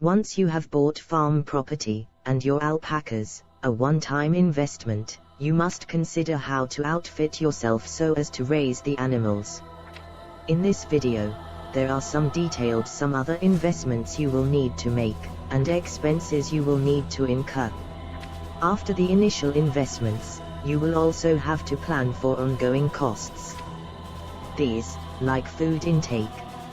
Once you have bought farm property, and your alpacas, a one-time investment, you must consider how to outfit yourself so as to raise the animals. In this video, there are some other investments you will need to make, and expenses you will need to incur. After the initial investments, you will also have to plan for ongoing costs. These, like food intake,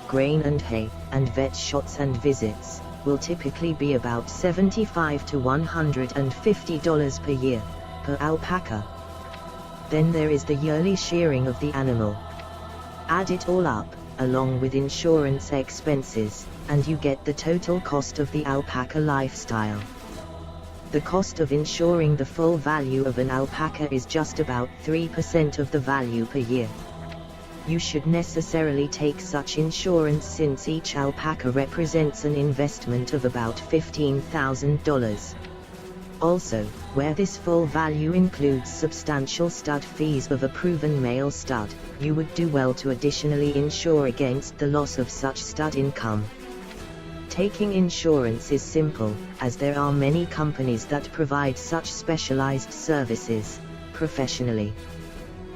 grain and hay, and vet shots and visits, will typically be about $75 to $150 per year, per alpaca. Then there is the yearly shearing of the animal. Add it all up, along with insurance expenses, and you get the total cost of the alpaca lifestyle. The cost of insuring the full value of an alpaca is just about 3% of the value per year. You should necessarily take such insurance since each alpaca represents an investment of about $15,000. Also, where this full value includes substantial stud fees of a proven male stud, you would do well to additionally insure against the loss of such stud income. Taking insurance is simple, as there are many companies that provide such specialized services, professionally.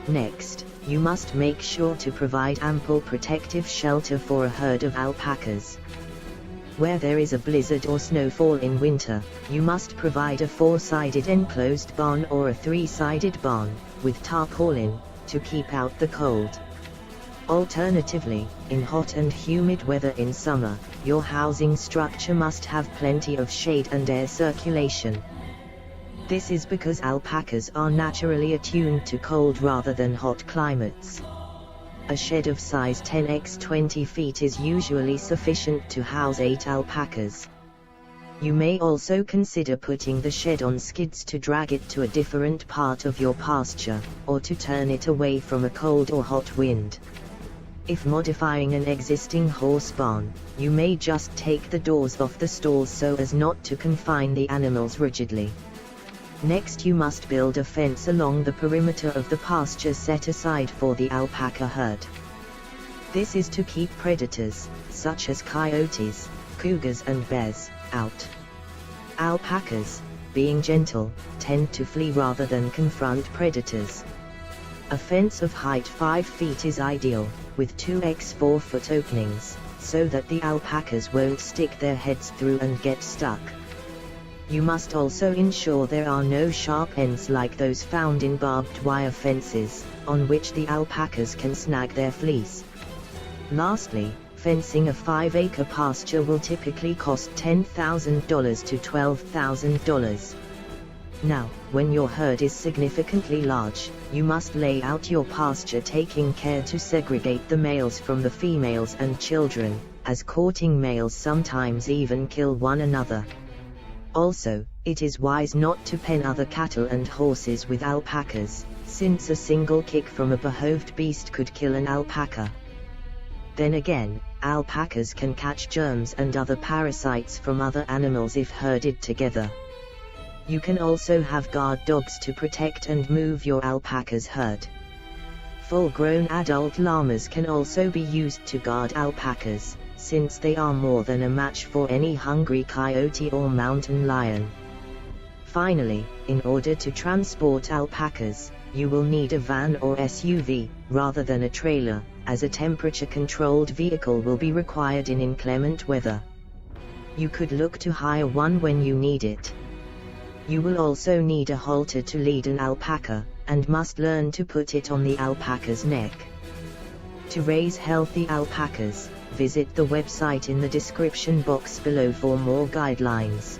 Next, you must make sure to provide ample protective shelter for a herd of alpacas. Where there is a blizzard or snowfall in winter, you must provide a 4-sided enclosed barn or a 3-sided barn, with tarpaulin, to keep out the cold. Alternatively, in hot and humid weather in summer, your housing structure must have plenty of shade and air circulation. This is because alpacas are naturally attuned to cold rather than hot climates. A shed of size 10 × 20 feet is usually sufficient to house 8 alpacas. You may also consider putting the shed on skids to drag it to a different part of your pasture, or to turn it away from a cold or hot wind. If modifying an existing horse barn, you may just take the doors off the stalls so as not to confine the animals rigidly. Next, you must build a fence along the perimeter of the pasture set aside for the alpaca herd. This is to keep predators, such as coyotes, cougars and bears, out. Alpacas, being gentle, tend to flee rather than confront predators. A fence of height 5 feet is ideal, with 2 × 4 foot openings, so that the alpacas won't stick their heads through and get stuck. You must also ensure there are no sharp ends like those found in barbed wire fences, on which the alpacas can snag their fleece. Lastly, fencing a 5-acre pasture will typically cost $10,000 to $12,000. Now, when your herd is significantly large, you must lay out your pasture taking care to segregate the males from the females and children, as courting males sometimes even kill one another. Also, it is wise not to pen other cattle and horses with alpacas, since a single kick from a behoved beast could kill an alpaca. Then again, alpacas can catch germs and other parasites from other animals if herded together. You can also have guard dogs to protect and move your alpaca's herd. Full-grown adult llamas can also be used to guard alpacas, since they are more than a match for any hungry coyote or mountain lion. Finally, in order to transport alpacas, you will need a van or SUV, rather than a trailer, as a temperature-controlled vehicle will be required in inclement weather. You could look to hire one when you need it. You will also need a halter to lead an alpaca, and must learn to put it on the alpaca's neck. To raise healthy alpacas, visit the website in the description box below for more guidelines.